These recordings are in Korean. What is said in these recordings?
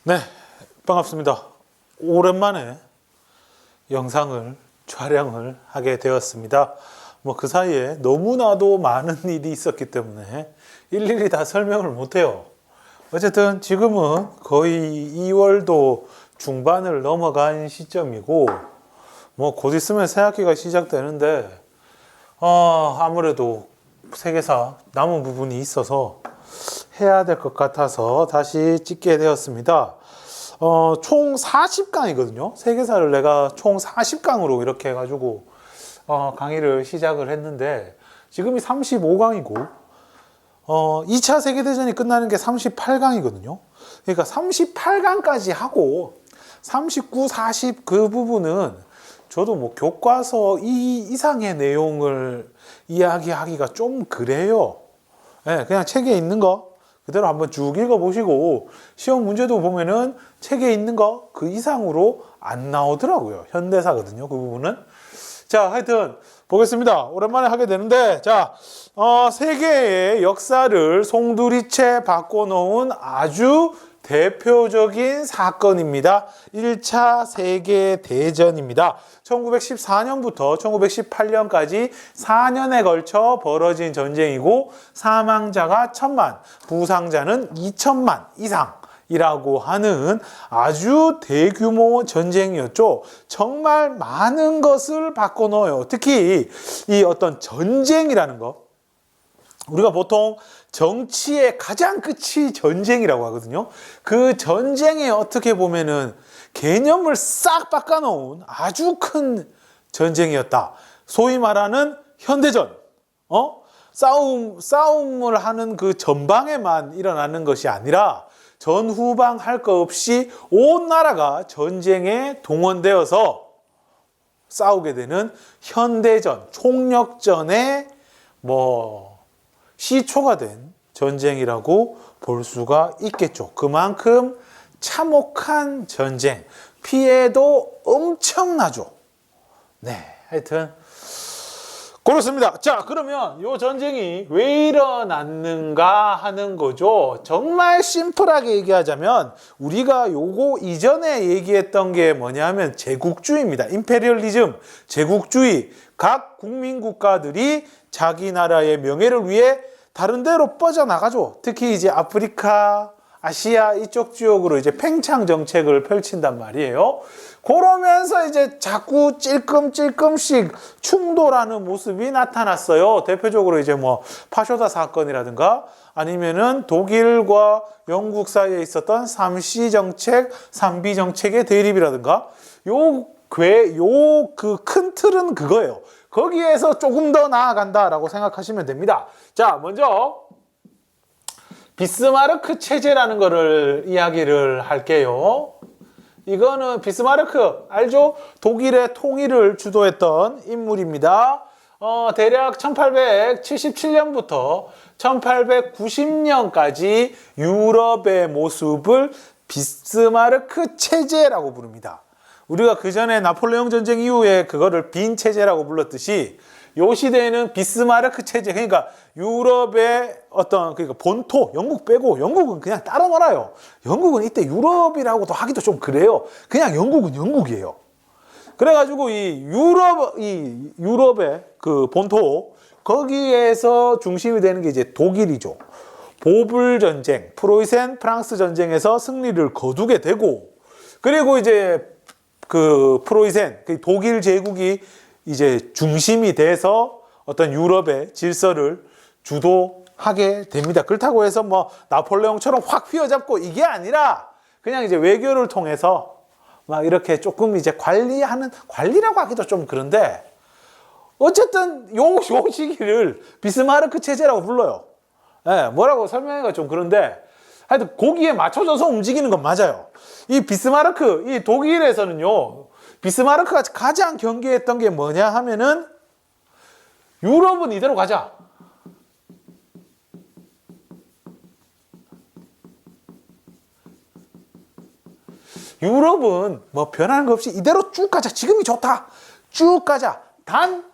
네, 반갑습니다. 오랜만에 영상을 촬영을 하게 되었습니다. 뭐 그 사이에 너무나도 많은 일이 있었기 때문에 일일이 다 설명을 못해요. 어쨌든 지금은 거의 2월도 중반을 넘어간 시점이고, 뭐 곧 있으면 새학기가 시작되는데, 아무래도 세계사 남은 부분이 있어서 해야 될 것 같아서 다시 찍게 되었습니다. 총 40강이거든요. 세계사를 내가 총 40강으로 이렇게 해가지고 강의를 시작을 했는데, 지금이 35강이고 2차 세계대전이 끝나는 게 38강이거든요. 그러니까 38강까지 하고 39, 40 그 부분은 저도 뭐 교과서 이상의 내용을 이야기하기가 좀 그래요. 네, 그냥 책에 있는 거 그대로 한번 쭉 읽어보시고, 시험 문제도 보면은 책에 있는 거 그 이상으로 안 나오더라고요. 현대사거든요, 그 부분은. 자, 하여튼 보겠습니다. 오랜만에 하게 되는데, 자, 세계의 역사를 송두리째 바꿔놓은 아주 대표적인 사건입니다. 1차 세계대전입니다. 1914년부터 1918년까지 4년에 걸쳐 벌어진 전쟁이고, 사망자가 1000만, 부상자는 2000만 이상이라고 하는 아주 대규모 전쟁이었죠. 정말 많은 것을 바꿔놓아요. 특히 이 어떤 전쟁이라는 것, 우리가 보통 정치의 가장 끝이 전쟁이라고 하거든요. 그 전쟁에 어떻게 보면은 개념을 싹 바꿔놓은 아주 큰 전쟁이었다. 소위 말하는 현대전, 싸움을 하는 그 전방에만 일어나는 것이 아니라 전후방 할 것 없이 온 나라가 전쟁에 동원되어서 싸우게 되는 현대전, 총력전의 시초가 된 전쟁이라고 볼 수가 있겠죠. 그만큼 참혹한 전쟁, 피해도 엄청나죠. 네, 하여튼 그렇습니다. 자, 그러면 이 전쟁이 왜 일어났는가 하는 거죠. 정말 심플하게 얘기하자면 우리가 요거 이전에 얘기했던 게 뭐냐면 제국주의입니다. 임페리얼리즘, 제국주의. 각 국민 국가들이 자기 나라의 명예를 위해 다른 데로 뻗어나가죠. 특히 이제 아프리카, 아시아 이쪽 지역으로 이제 팽창 정책을 펼친단 말이에요. 그러면서 이제 자꾸 찔끔찔끔씩 충돌하는 모습이 나타났어요. 대표적으로 이제 파쇼다 사건이라든가, 아니면은 독일과 영국 사이에 있었던 3C 정책, 3B 정책의 대립이라든가, 그 큰 틀은 그거예요. 거기에서 조금 더 나아간다라고 생각하시면 됩니다. 자, 먼저 비스마르크 체제라는 거를 이야기를 할게요. 이거는 비스마르크 알죠? 독일의 통일을 주도했던 인물입니다. 대략 1877년부터 1890년까지 유럽의 모습을 비스마르크 체제라고 부릅니다. 우리가 그 전에 나폴레옹 전쟁 이후에 그거를 빈 체제라고 불렀듯이, 요 시대에는 비스마르크 체제, 그러니까 유럽의 그러니까 본토, 영국 빼고, 영국은 그냥 따로 놀아요. 영국은 이때 유럽이라고도 하기도 좀 그래요. 그냥 영국은 영국이에요. 그래가지고 이 유럽의 그 본토, 거기에서 중심이 되는 게 이제 독일이죠. 보불 전쟁, 프로이센 프랑스 전쟁에서 승리를 거두게 되고, 그리고 이제 그 프로이센, 독일 제국이 이제 중심이 돼서 어떤 유럽의 질서를 주도하게 됩니다. 그렇다고 해서 나폴레옹처럼 확 휘어잡고 이게 아니라 그냥 이제 외교를 통해서 막 이렇게 조금 이제 관리라고 하기도 좀 그런데, 어쨌든 요 시기를 비스마르크 체제라고 불러요. 네, 뭐라고 설명하기가 좀 그런데, 하여튼 거기에 맞춰져서 움직이는 건 맞아요. 이 비스마르크, 이 독일에서는요, 비스마르크가 가장 경계했던 게 뭐냐 하면은, 유럽은 이대로 가자. 유럽은 뭐 변하는 거 없이 이대로 쭉 가자. 지금이 좋다. 쭉 가자. 단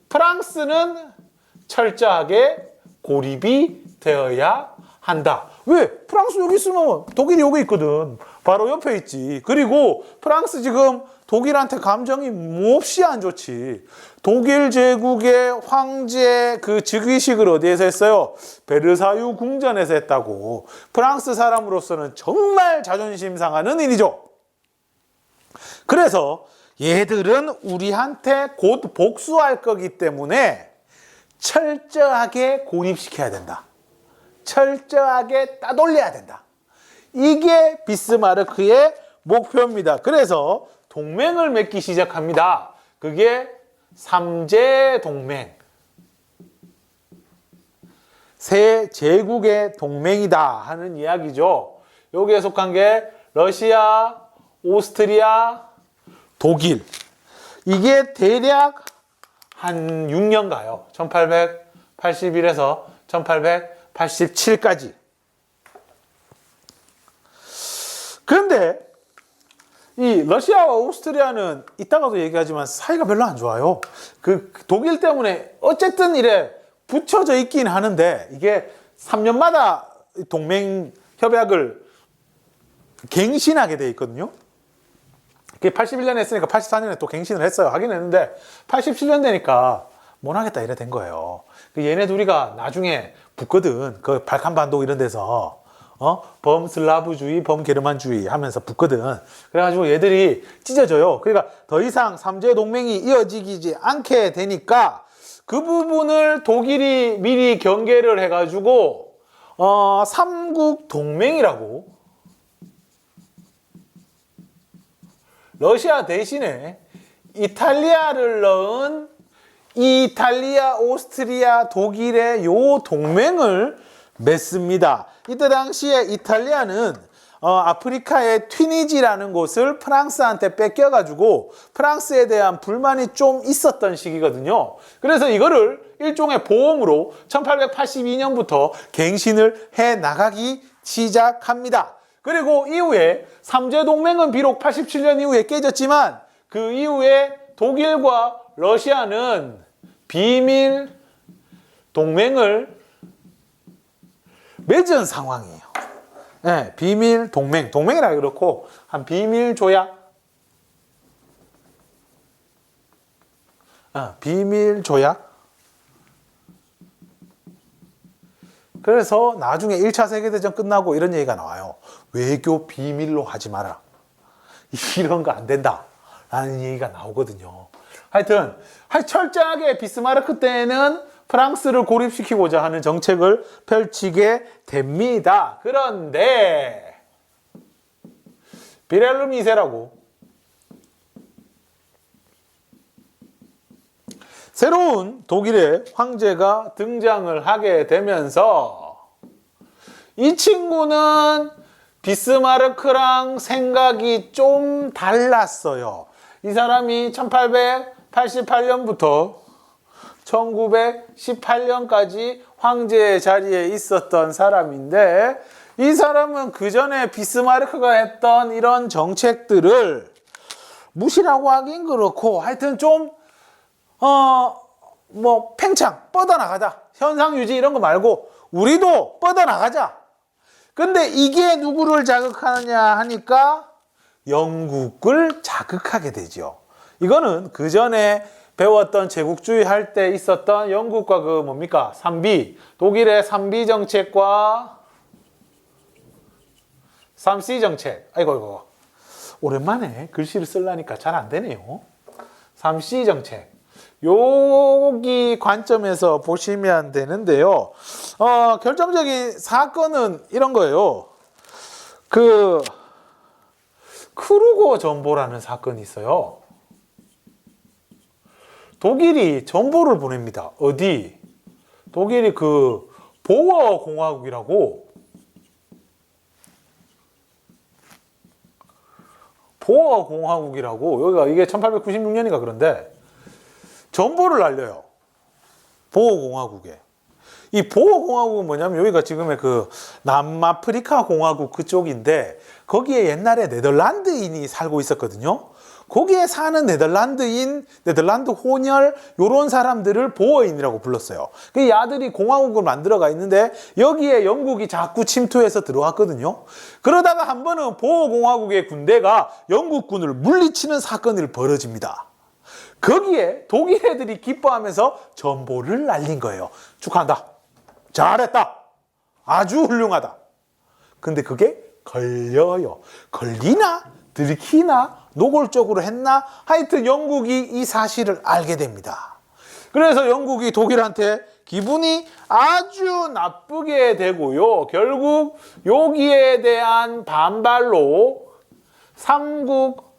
프랑스는 철저하게 고립이 되어야 한다. 왜? 프랑스 여기 있으면 독일이 여기 있거든. 바로 옆에 있지. 그리고 프랑스 지금 독일한테 감정이 몹시 안 좋지. 독일 제국의 황제 그 즉위식을 어디에서 했어요? 베르사유 궁전에서 했다고. 프랑스 사람으로서는 정말 자존심 상하는 일이죠. 그래서 얘들은 우리한테 곧 복수할 거기 때문에 철저하게 고립시켜야 된다. 철저하게 따돌려야 된다. 이게 비스마르크의 목표입니다. 그래서 동맹을 맺기 시작합니다. 그게 삼제 동맹. 세 제국의 동맹이다 하는 이야기죠. 여기에 속한 게 러시아, 오스트리아, 독일. 이게 대략 한 6년 가요. 1881에서 1887까지. 그런데 이 러시아와 오스트리아는 이따가도 얘기하지만 사이가 별로 안 좋아요. 그 독일 때문에 어쨌든 이래 붙여져 있긴 하는데 이게 3년마다 동맹 협약을 갱신하게 돼 있거든요. 그게 81년에 했으니까 84년에 또 갱신을 했어요. 하긴 했는데 87년 되니까 못 하겠다 이래 된 거예요. 얘네 둘이가 나중에 붙거든. 그 발칸반도 이런 데서 범슬라브주의, 범게르만주의 하면서 붙거든. 그래가지고 얘들이 찢어져요. 그러니까 더 이상 삼제 동맹이 이어지지 않게 되니까 그 부분을 독일이 미리 경계를 해가지고 삼국 동맹이라고 러시아 대신에 이탈리아를 넣은 이탈리아, 오스트리아, 독일의 요 동맹을 맺습니다. 이때 당시에 이탈리아는 아프리카의 튀니지라는 곳을 프랑스한테 뺏겨가지고 프랑스에 대한 불만이 좀 있었던 시기거든요. 그래서 이거를 일종의 보험으로 1882년부터 갱신을 해 나가기 시작합니다. 그리고 이후에 삼제동맹은 비록 87년 이후에 깨졌지만 그 이후에 독일과 러시아는 비밀 동맹을 맺은 상황이에요. 네, 비밀 동맹, 동맹이라 그렇고 한 비밀 조약, 비밀 조약. 그래서 나중에 1차 세계대전 끝나고 이런 얘기가 나와요. 외교 비밀로 하지 마라. 이런 거 안 된다. 라는 얘기가 나오거든요. 하여튼 철저하게 비스마르크 때에는 프랑스를 고립시키고자 하는 정책을 펼치게 됩니다. 그런데 비렐름 2세라고 새로운 독일의 황제가 등장을 하게 되면서 이 친구는 비스마르크랑 생각이 좀 달랐어요. 이 사람이 1888년부터 1918년까지 황제의 자리에 있었던 사람인데 이 사람은 그 전에 비스마르크가 했던 이런 정책들을 무시라고 하긴 그렇고 하여튼 좀 팽창, 뻗어나가자. 현상 유지 이런 거 말고 우리도 뻗어나가자. 근데 이게 누구를 자극하느냐 하니까 영국을 자극하게 되죠. 이거는 그 전에 배웠던 제국주의 할 때 있었던 영국과 그 뭡니까? 3B. 독일의 3B 정책과 3C 정책. 아이고. 오랜만에 글씨를 쓰려니까 잘 안 되네요. 3C 정책. 여기 관점에서 보시면 되는데요. 결정적인 사건은 이런 거예요. 그 크루거 전보라는 사건이 있어요. 독일이 전보를 보냅니다. 어디? 독일이 그 보어 공화국이라고. 보어 공화국이라고. 여기가 이게 1896년인가 그런데 전보를 날려요. 보어 공화국에. 이 보호공화국은 뭐냐면 여기가 지금의 그 남아프리카 공화국 그쪽인데 거기에 옛날에 네덜란드인이 살고 있었거든요. 거기에 사는 네덜란드인, 네덜란드 혼혈 요런 사람들을 보어인이라고 불렀어요. 그 야들이 공화국을 만들어가 있는데 여기에 영국이 자꾸 침투해서 들어왔거든요. 그러다가 한 번은 보호공화국의 군대가 영국군을 물리치는 사건이 벌어집니다. 거기에 독일 애들이 기뻐하면서 전보를 날린 거예요. 축하한다. 잘했다. 아주 훌륭하다. 근데 그게 걸려요. 걸리나? 들키나? 노골적으로 했나? 하여튼 영국이 이 사실을 알게 됩니다. 그래서 영국이 독일한테 기분이 아주 나쁘게 되고요. 결국 여기에 대한 반발로 삼국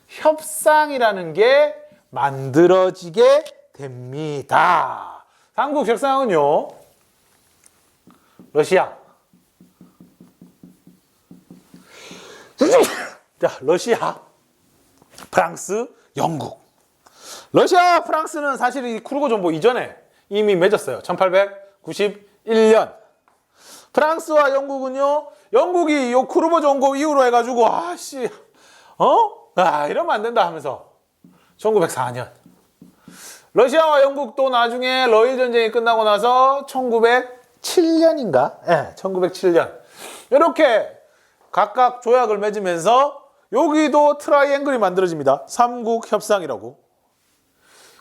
협상이라는 게 만들어지게 됩니다. 삼국 협상은요. 러시아. 자, 러시아, 프랑스, 영국. 러시아, 프랑스는 사실 이 크루거 정보 이전에 이미 맺었어요. 1891년. 프랑스와 영국은요. 영국이 요 크루거 정보 이후로 해가지고 이러면 안 된다 하면서 1904년. 러시아와 영국도 나중에 러일 전쟁이 끝나고 나서 1907년인가? 네, 1907년. 이렇게 각각 조약을 맺으면서 여기도 트라이앵글이 만들어집니다. 삼국협상이라고.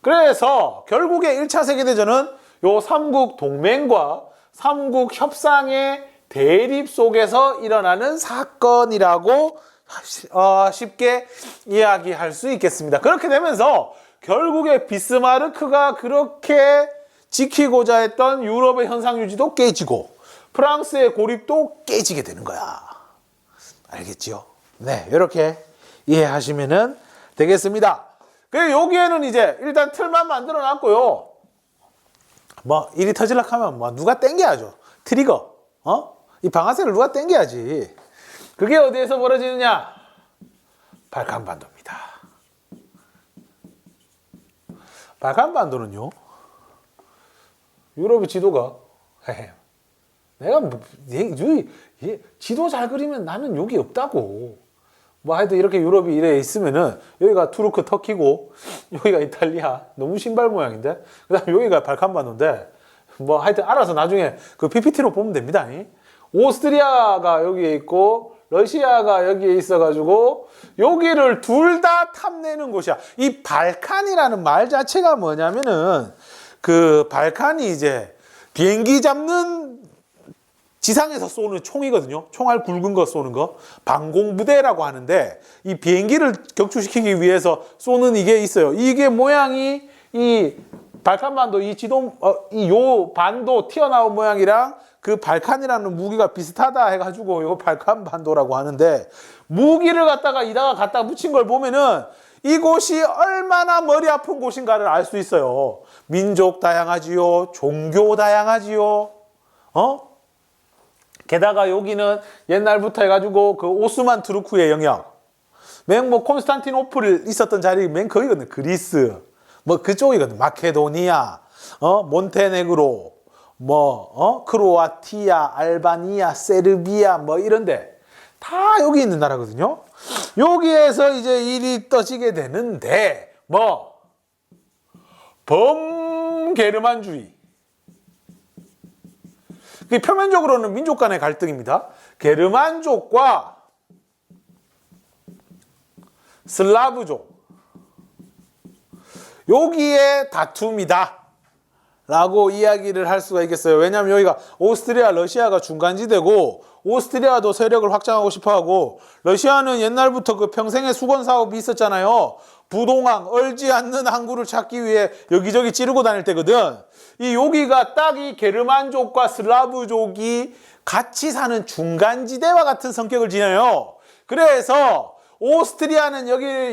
그래서 결국에 1차 세계대전은 요 삼국 동맹과 삼국 협상의 대립 속에서 일어나는 사건이라고 쉽게 이야기할 수 있겠습니다. 그렇게 되면서 결국에 비스마르크가 그렇게 지키고자 했던 유럽의 현상 유지도 깨지고 프랑스의 고립도 깨지게 되는 거야. 알겠지요? 네, 이렇게 이해하시면 되겠습니다. 그리고 여기에는 이제 일단 틀만 만들어 놨고요. 뭐 일이 터질락 하면 뭐 누가 땡겨야죠. 트리거. 이 방아쇠를 누가 땡겨야지. 그게 어디에서 벌어지느냐? 발칸반도입니다. 발칸반도는요. 유럽의 지도가 내가 지도 잘 그리면 나는 여기 없다고. 뭐 하여튼 이렇게 유럽이 이래 있으면은 여기가 투르크 터키고 여기가 이탈리아 너무 신발 모양인데 그다음 여기가 발칸반도인데 뭐 하여튼 알아서 나중에 그 PPT로 보면 됩니다. 오스트리아가 여기에 있고 러시아가 여기에 있어가지고 여기를 둘 다 탐내는 곳이야. 이 발칸이라는 말 자체가 뭐냐면은 그 발칸이 이제 비행기 잡는 지상에서 쏘는 총이거든요. 총알 굵은 거 쏘는 거. 방공부대라고 하는데 이 비행기를 격추시키기 위해서 쏘는 이게 있어요. 이게 모양이 이 발칸반도 요 반도 튀어나온 모양이랑 그 발칸이라는 무기가 비슷하다 해가지고 이거 발칸반도라고 하는데 무기를 갖다 붙인 걸 보면은 이곳이 얼마나 머리 아픈 곳인가를 알 수 있어요. 민족 다양하지요. 종교 다양하지요. 게다가 여기는 옛날부터 해가지고 그 오스만 투르크의 영역. 맨 뭐 콘스탄티노플 있었던 자리 맨 거기거든. 그리스. 뭐 그쪽이거든. 마케도니아. 몬테네그로. 크로아티아, 알바니아, 세르비아 뭐 이런데 다 여기 있는 나라거든요. 여기에서 이제 일이 떠지게 되는데 범게르만주의. 표면적으로는 민족 간의 갈등입니다. 게르만족과 슬라브족 여기에 다툼이다 라고 이야기를 할 수가 있겠어요. 왜냐하면 여기가 오스트리아, 러시아가 중간지대고 오스트리아도 세력을 확장하고 싶어하고 러시아는 옛날부터 그 평생의 수건 사업이 있었잖아요. 부동항, 얼지 않는 항구를 찾기 위해 여기저기 찌르고 다닐 때거든. 여기가 딱 이 게르만족과 슬라브족이 같이 사는 중간지대와 같은 성격을 지녀요. 그래서 오스트리아는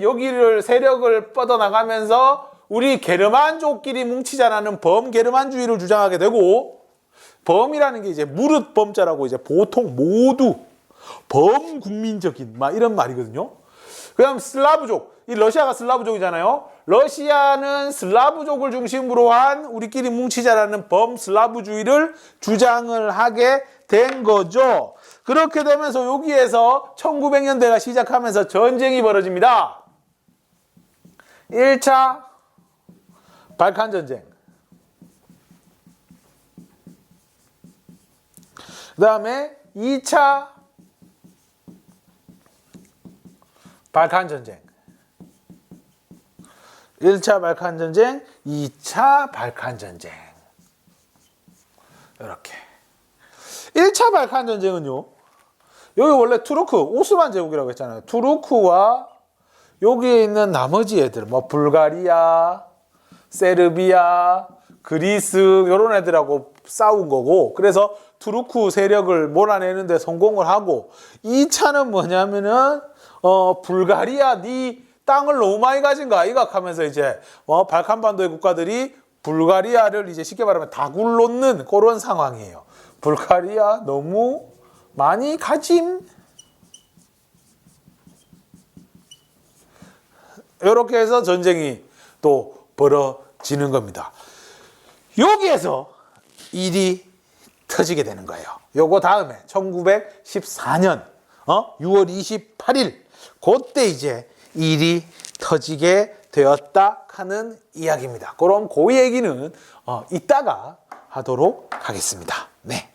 여기를 세력을 뻗어나가면서 우리 게르만족끼리 뭉치자라는 범게르만주의를 주장하게 되고 범이라는 게 이제 무릇 범자라고 이제 보통 모두 범국민적인 막 이런 말이거든요. 그다음 슬라브족, 이 러시아가 슬라브족이잖아요. 러시아는 슬라브족을 중심으로 한 우리끼리 뭉치자라는 범슬라브주의를 주장을 하게 된 거죠. 그렇게 되면서 여기에서 1900년대가 시작하면서 전쟁이 벌어집니다. 1차 발칸 전쟁. 그 다음에 2차 발칸 전쟁. 1차 발칸 전쟁, 2차 발칸 전쟁. 이렇게. 1차 발칸 전쟁은요. 여기 원래 투르크, 오스만 제국이라고 했잖아요. 투르크와 여기에 있는 나머지 애들, 뭐 불가리아, 세르비아, 그리스 이런 애들하고 싸운 거고, 그래서 투르크 세력을 몰아내는 데 성공을 하고, 2차는 뭐냐면은 불가리아 네 땅을 너무 많이 가진 거 아이가 하면서 이제 발칸반도의 국가들이 불가리아를 이제 쉽게 말하면 다굴놓는 그런 상황이에요. 불가리아 너무 많이 가짐. 이렇게 해서 전쟁이 또 벌어지는 겁니다. 여기에서 일이 터지게 되는 거예요. 요거 다음에 1914년 6월 28일 그때 이제 일이 터지게 되었다 하는 이야기입니다. 그럼 그 얘기는 이따가 하도록 하겠습니다. 네.